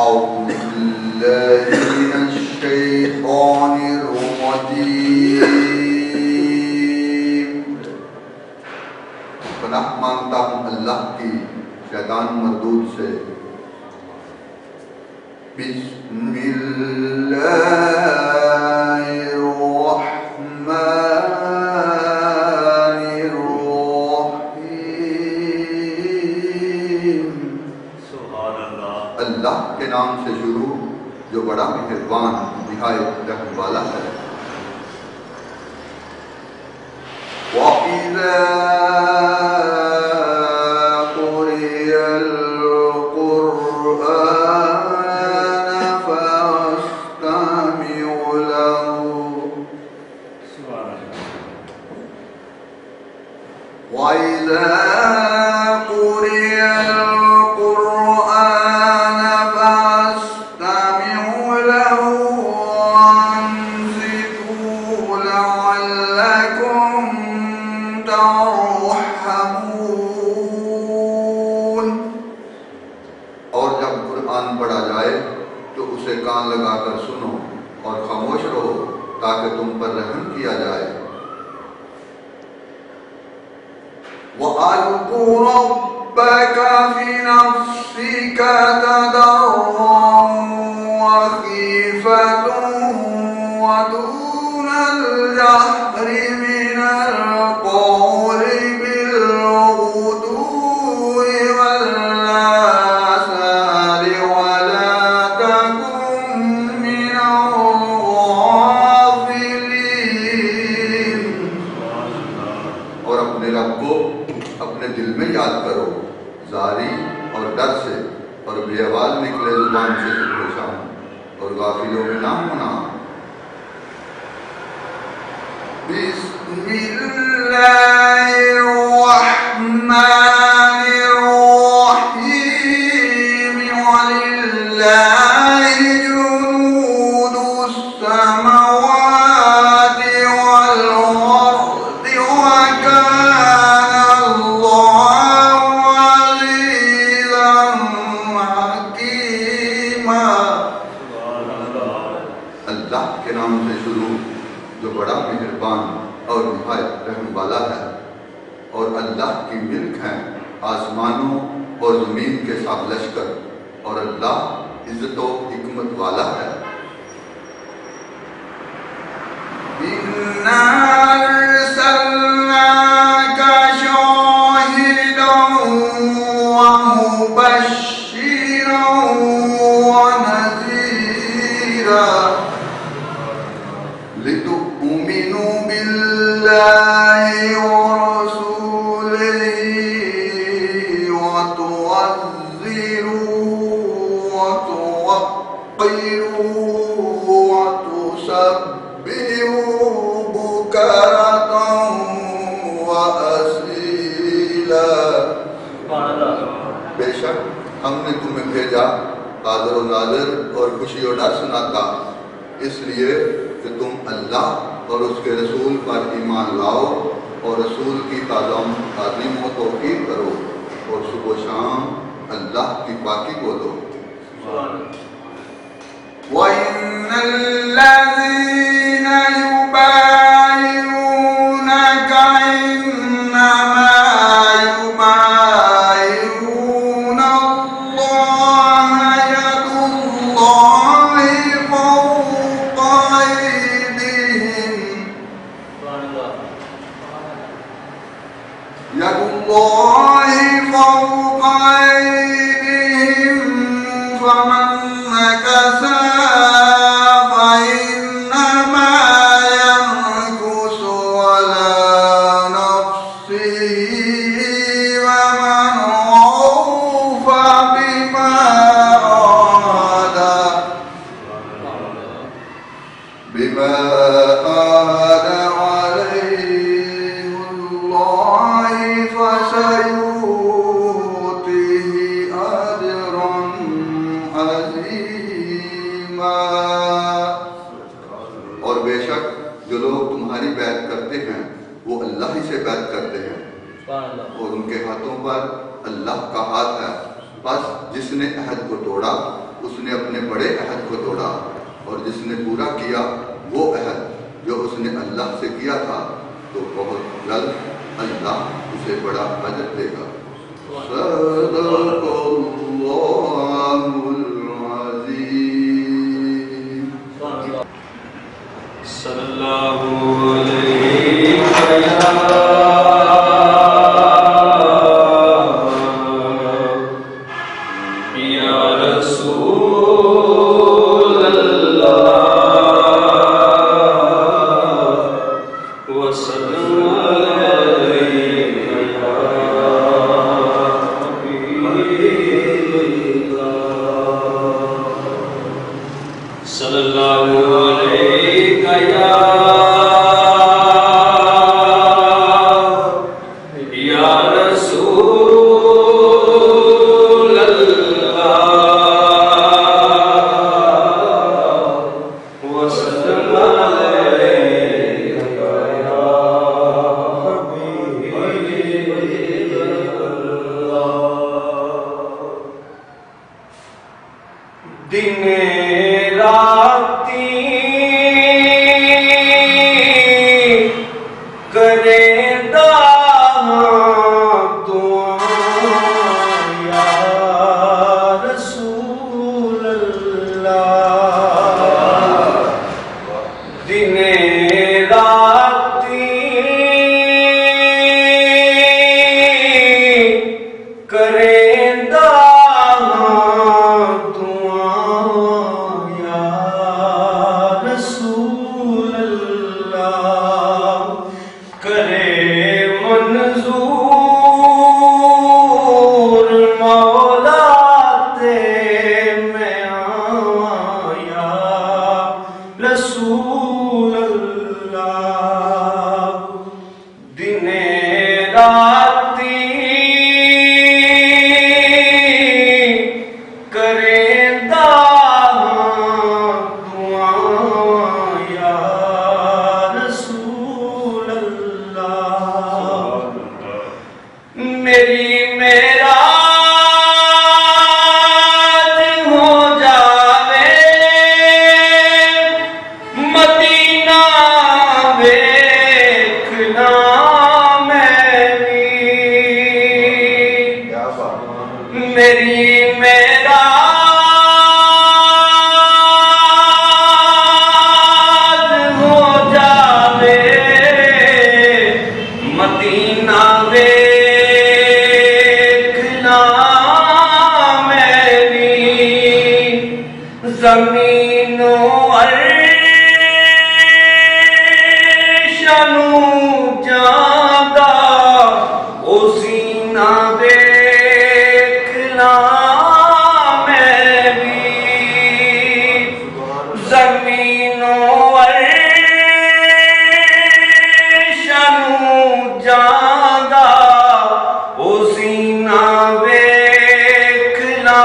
أعوذ بالله من الشيطان الرجيم. پناہ مانگتا ہوں اللہ کی شیطان مردود سے. بسم اللہ الرحمن الرحیم. سبحان اللہ. اللہ کے نام سے شروع جو بڑا مہربان نہایت رحم والا ہے. وَإِذَا قُرِئَ الْقُرْآنُ فَاسْتَمِعُوا لَهُ. وَإِذَا قُرِئَ الْقُرْآنُ فَاسْتَمِعُوا لَهُ وَأَنصِتُوا لَعَلَّكُمْ ترحمون. اور جب قرآن پڑھا جائے تو اسے کان لگا کر سنو اور خاموش رہو تاکہ تم پر رحم کیا جائے. وَأَذْكُرْ رَبَّكَ فِي نَفْسِكَ تَضَرُّعًا وَخِيفَةً وَدُونَ الْجَهْرِ مِنَ الْقَوْلِ بِالْغُدُوِّ وَالْآصَالِ وَلَا تَكُن مِّنَ الْغَافِلِينَ. اور اپنے رب کو اپنے دل میں یاد کرو زاری اور ڈر سے، اور بے آواز نکلے زبان سے صبح و شام، اور غافلوں میں نہ ہونا. بسم اللہ الرحمن الرحیم. وَلِلَّهِ جُنُودُ السَّمَاوَاتِ وَالْأَرْضِ وَكَانَ اللَّهُ عَزِيزًا حَكِيمًا. اللہ کے نام سے شروع جو بڑا مہربان اور نہایت رحم والا ہے. اور اللہ کی ملک ہیں آسمانوں اور زمین کے سب لشکر، اور اللہ عزت و حکمت والا ہے. اِنَّا أَرْسَلْنَاكَ شَاهِدًا وَمُبَشِّرًا وَنَذِيرًا لِتُؤْمِنُوا بِاللَّهِ وَرَسُولِهِ وَتُعَزِّرُوهُ وَتُوَقِّرُوهُ وَتُسَبِّحُوهُ بُكْرَةً وَأَصِيلًا. بے شک ہم نے تمہیں بھیجا حاضر و ناظر اور خوشی و ڈر سناتا، اس لیے کہ تم اللہ اور اس کے رسول پر ایمان لاؤ اور رسول کی تعظیم و توقیر کرو، اور صبح و شام اللہ کی پاکی بولو. وَإِنَّ الَّذِينَ يُبَايِعُونَكَ إِنَّمَا يُبَايِعُونَ اللَّهَ يَدُ اللَّهِ فَوْقَ أَيْدِيهِمْ. يَدُ اللَّهِ فَوْقَ أَيْدِيهِمْ فَمَن نَّكَثَ فَإِنَّمَا يَنكُثُ عَلَى نَفْسِهِ وَمَنْ أَوْفَ بِمَا عَاهَدَ عَلَيْهِ اللَّهِ فَسَيُؤْتِيهِ أَجْرًا عَظِيمًا. اور بے شک جو لوگ تمہاری بیعت کرتے ہیں وہ اللہ ہی سے بیعت کرتے ہیں، اور ان کے ہاتھوں پر اللہ کا ہاتھ ہے. بس جس نے عہد کو توڑا اس نے اپنے بڑے عہد کو توڑا، اور جس نے پورا کیا وہ عہد جو اس نے اللہ سے کیا تھا، تو بہت جلد اللہ اسے بڑا اجر دے گا۔ صدق اللہ العظیم۔ صلی اللہ علیہ یا رسول اللہ وسلم علیہ یا حبیب اللہ صلی اللہ علیہ یا رسول اللہ وسلم علیہ یا حبیب اللہ۔ دن راتی کرے زمین و عرش نو جاندا او سینہ ویکھنا میں بھی، زمین و عرش نو جاندا او سینہ ویکھنا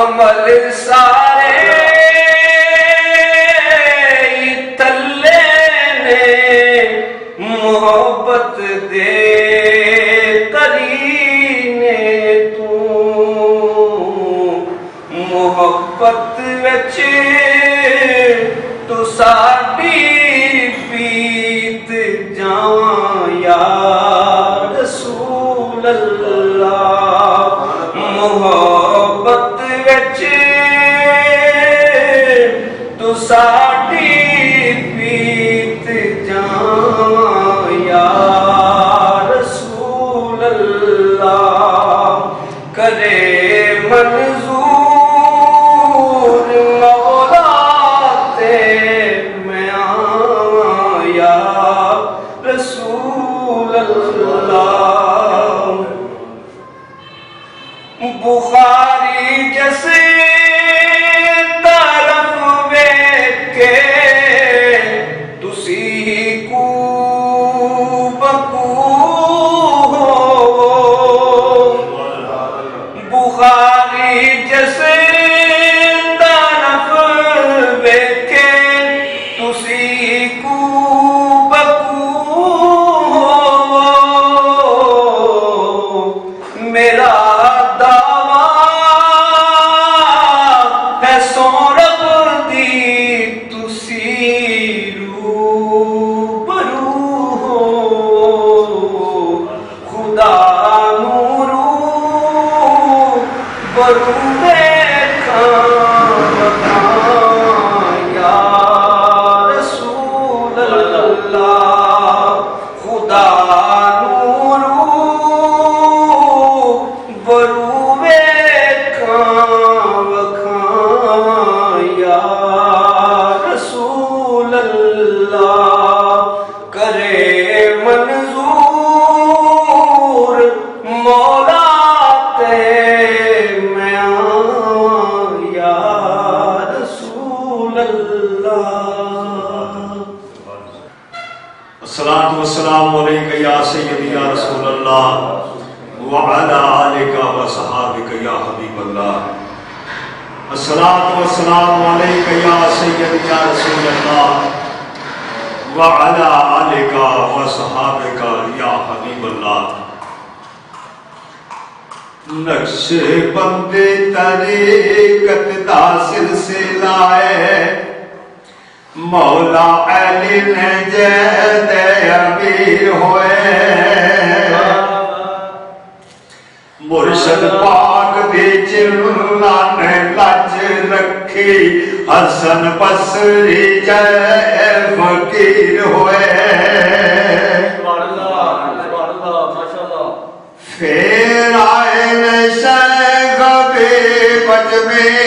عمل سارے تلے نے محبت دے کرینے تو محبت وچ تو ساڈی پیت جاواں یا رسول اللہ محبت وچ تو ساڈی پیت جاواں یا رسول اللہ کرے منظور مولا تے میں آواں یا رسول اللہ بخاری جیسے طرف ویکھے تسی کو بکو ہو بخاری جیسے طرف ویکھے تسی کو بکو ہو میرا الصلاة والسلام علیکہ یا سیدی یا رسول اللہ وعلی آلک و صحابک یا حبیب اللہ الصلاة والسلام علیکہ یا سیدی یا رسول اللہ وعلی آلک و صحابک یا حبیب اللہ نقش بند طریقت دا سلسلہ ہے مولا علی نے جید امیر ہوئے مرشد پاک دی جنہاں نے لج رکھی حسن بصری جے فقیر ہوئے پھر آئے شیخ حبیب اجمیر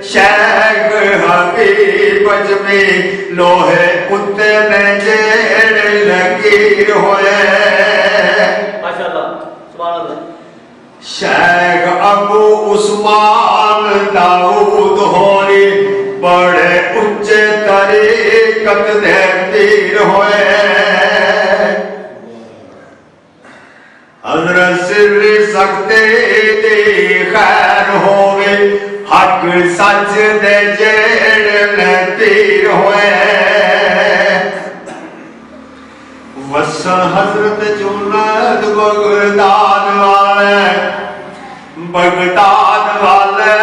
شیخ حبیب اجمیر لوہے کتے نے جیڑ لکیر ہوئے شیخ ابو عثمان داؤد ہوری بڑے اچھے طریقت دے پیر ہوئے حضرت سر سکتے دی خیر ہوئے حق سچ دے جیڑ میں پیر ہوئے وسن حضرت جنید بغداد والے بغداد والے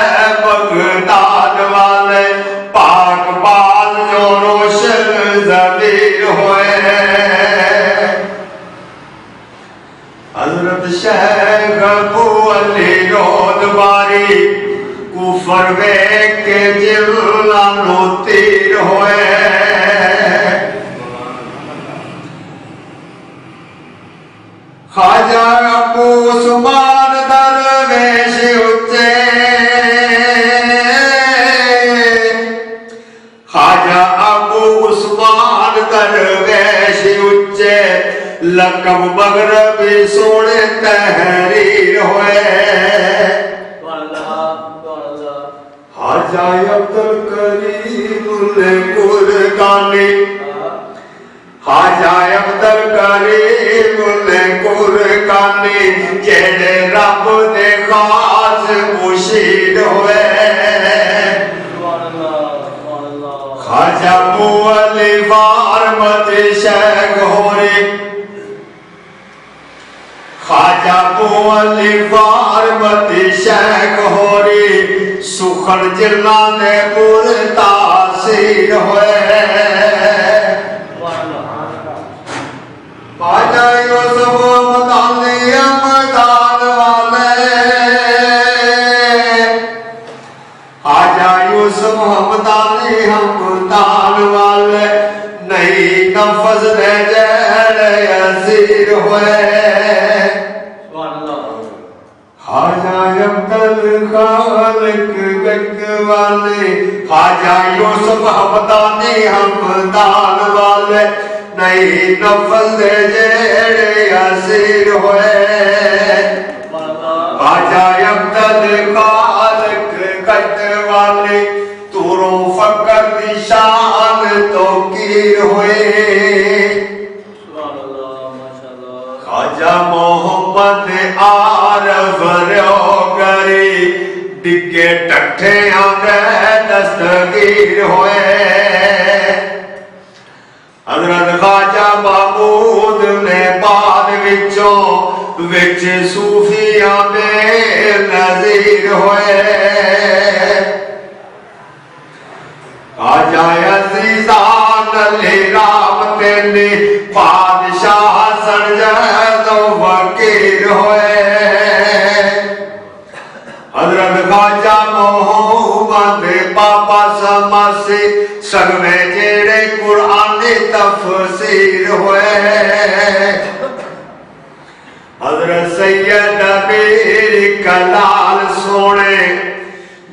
بغداد والے پاک باز جو روشن ضمیر ہوئے حضرت شیخ ابو علی رود باری کفر ویکھ کے جلال نو تیر ہوئے خواجہ ابو عثمان درویش اچے خواجہ ابو عثمان درویش اچے لقب مغربی سونے تحریر ہوئے خواجہ عبدالکریم قرگانی خواجہ عبدالکریم قرگانی جانی جڑے رب دے خاص مشیر ہوئے خواجہ مولی فارمت شیخ ہوری خواجہ مولی فارمت شیخ ہوری سخن جلان دے تاثیر ہوئے خواجہ یوسف مدانی امداد والے خواجہ یوسف مدانی امداد والے نئی نفذ دے جڑے اسیر ہوئے خواجہ عبدالخالق گک والے خواجہ یوسف مدانی امداد والے نئی نفذ دے جڑے اسیر ہوئے خواجہ عبدالخالق گک والے توروں فقر دی شان تو کی ہوئے خواجہ محمد عارف ریوگری ڈگے ٹکھے آنگے دستگیر ہوئے حضرت خواجہ محمود نے بعد وچ صوفیاں میں نظیر ہوئے خواجہ عزیزان علی رام تیلی بادشاہ سرجد و وکیر ہوئے حضرت خواجہ محمد بابا سماسی سگوے جیڑے قرآن تفسیر ہوئے حضرت سید امیر کلال سونے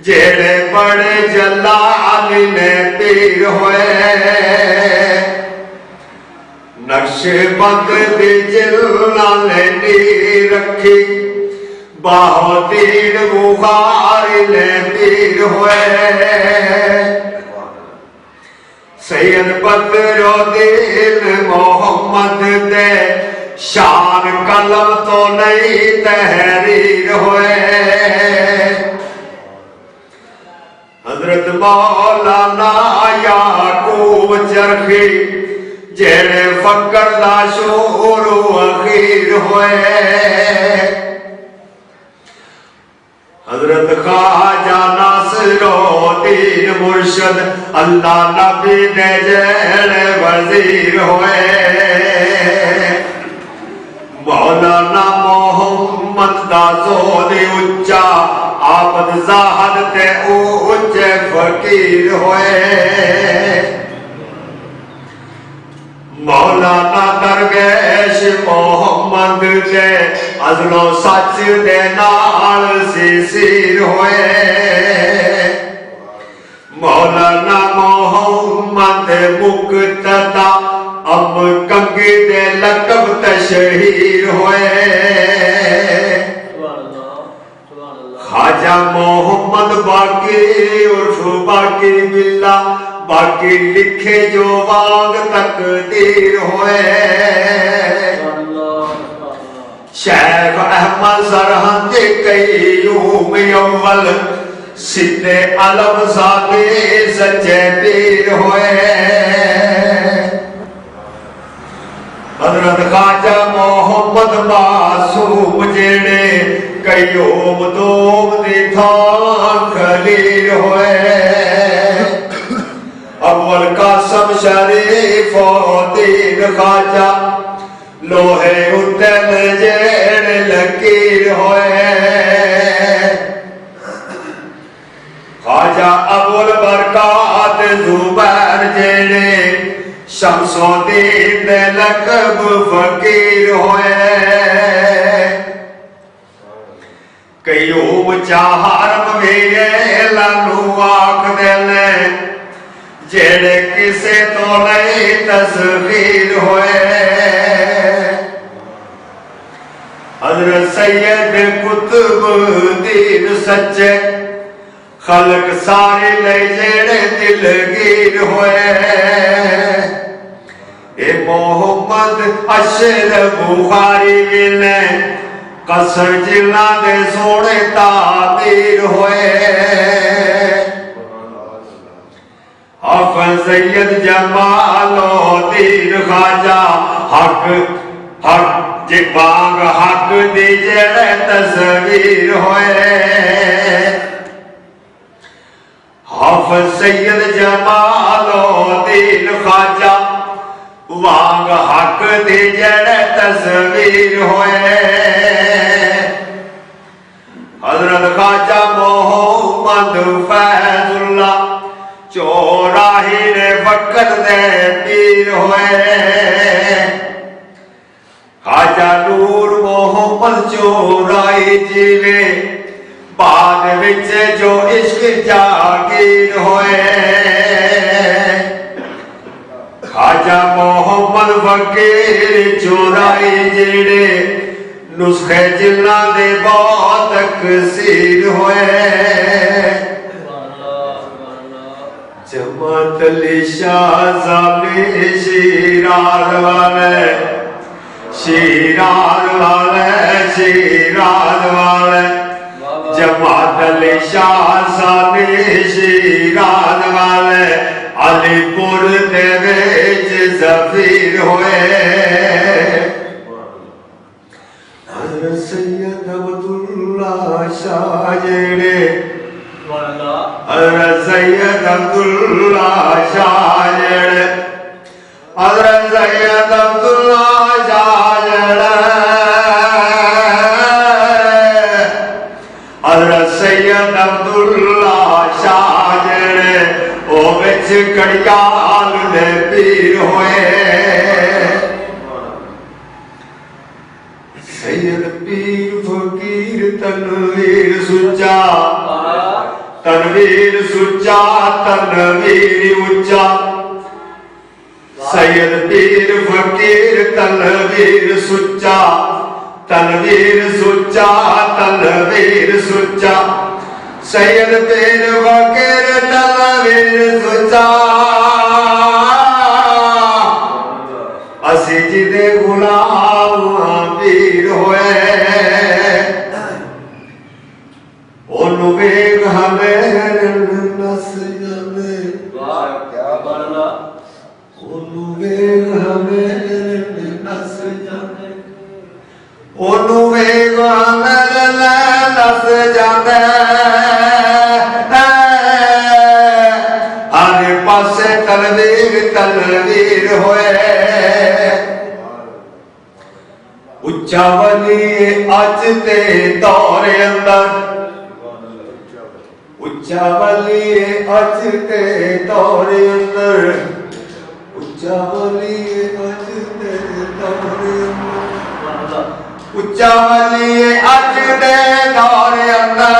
جیڑے بڑے جلال نے پیر ہوئے نقش بند دی جلنا نے نی رکھی بہودین بخاری نے پیر ہوئے سید بدر الدین محمد دے شان قلم تو نئی تحریر ہوئے حضرت مولانا یعقوب چرخی جیڑے فقر دا شور و اخیر ہوئے حضرت خواجہ ناصر الدین مرشد اللہ نبی دے جیڑے وزیر ہوئے مولانا محمد دا زودی اچا عابد زاہد تے اچے فقیر ہوئے مولانا درگیش محمد دے عزل و سچ دے نال سیر ہوئے مولانا محمد مقتدا اب کنگی دے لقب تشہیر ہوئے خواجہ محمد باقی عرف باقی باللہ باقی لکھے جو باغ تقدیر ہوئے شیخ احمد سرحد قیوم اول سدھے علم زادے سچے پیر ہوئے حضرت خواجہ محمد معصوم جیڑے قیوم دوم دی تھان خلیل ہوئے اول قاسم شریف و دین خواجہ لوہے اتن جیڑ لکیر ہوئے خواجہ ابول برکات زبیر جیڑے شمس و دین دے لقب فقیر ہوئے قیوم چہارم بھی لانو آکھ دلے جیڑے کسے تو نئی تصغیر ہوئے حضرت سید قطب دین سچے خلق سارے لے جیڑے دلگیر ہوئے اے محمد اشرف بخاری نے قصر جلنا دے سونے تعبیر ہوئے حافظ سید جمال الدین خواجہ حق جی بانگ حق دی جڑے تصویر ہوئے حافظ سید جمال الدین خواجہ وانگ حق دی جڑے تصویر ہوئے حضرت خواجہ محمد فیض اللہ چوراہی نے وقت دے پیر ہوئے خواجہ نور محمد چورائی جیوے بعد وچ جو عشق جاگیر ہوئے خواجہ محمد فقیر چورائی جیڑے نسخے جلنا دے بہت تکثیر ہوئے جماعت علی شاہ زامی شیران والے جماعت علی شاہ زامی شیران والے علی پور دے وچ ظفیر ہوئے حضرت سید عبداللہ شاہ جڑے حضرت سید عبداللہ شاہ جڑے حضرت سید عبداللہ شاہ جڑے حضرت سید عبداللہ شاہ جڑے او وچ کڑیال دے پیر ہوئے سید پیر فقیر تنویر سچا تنویر سچا تنویر اچا سید پیر فقیر تنویر سچا تنویر سچا تنویر سچا سید پیر فقیر تنویر سچا اسی جی دے غلام پیر ہوئے اونو بیگ ہمیں نس جانے اونو بیگ ہمیں نس جانے اونو بیگ ہمیں نس جانے ہر پاسے تنویر تنویر ہوئے اچھا ولی اج تے دور اندر اچھا ولی اج تے دور اندر اچھا ولی اج تے دور اندر اچھا ولی اج تے دور اندر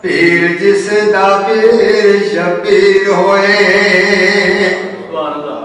پیر جس دا پیر شبیر ہوئے Allah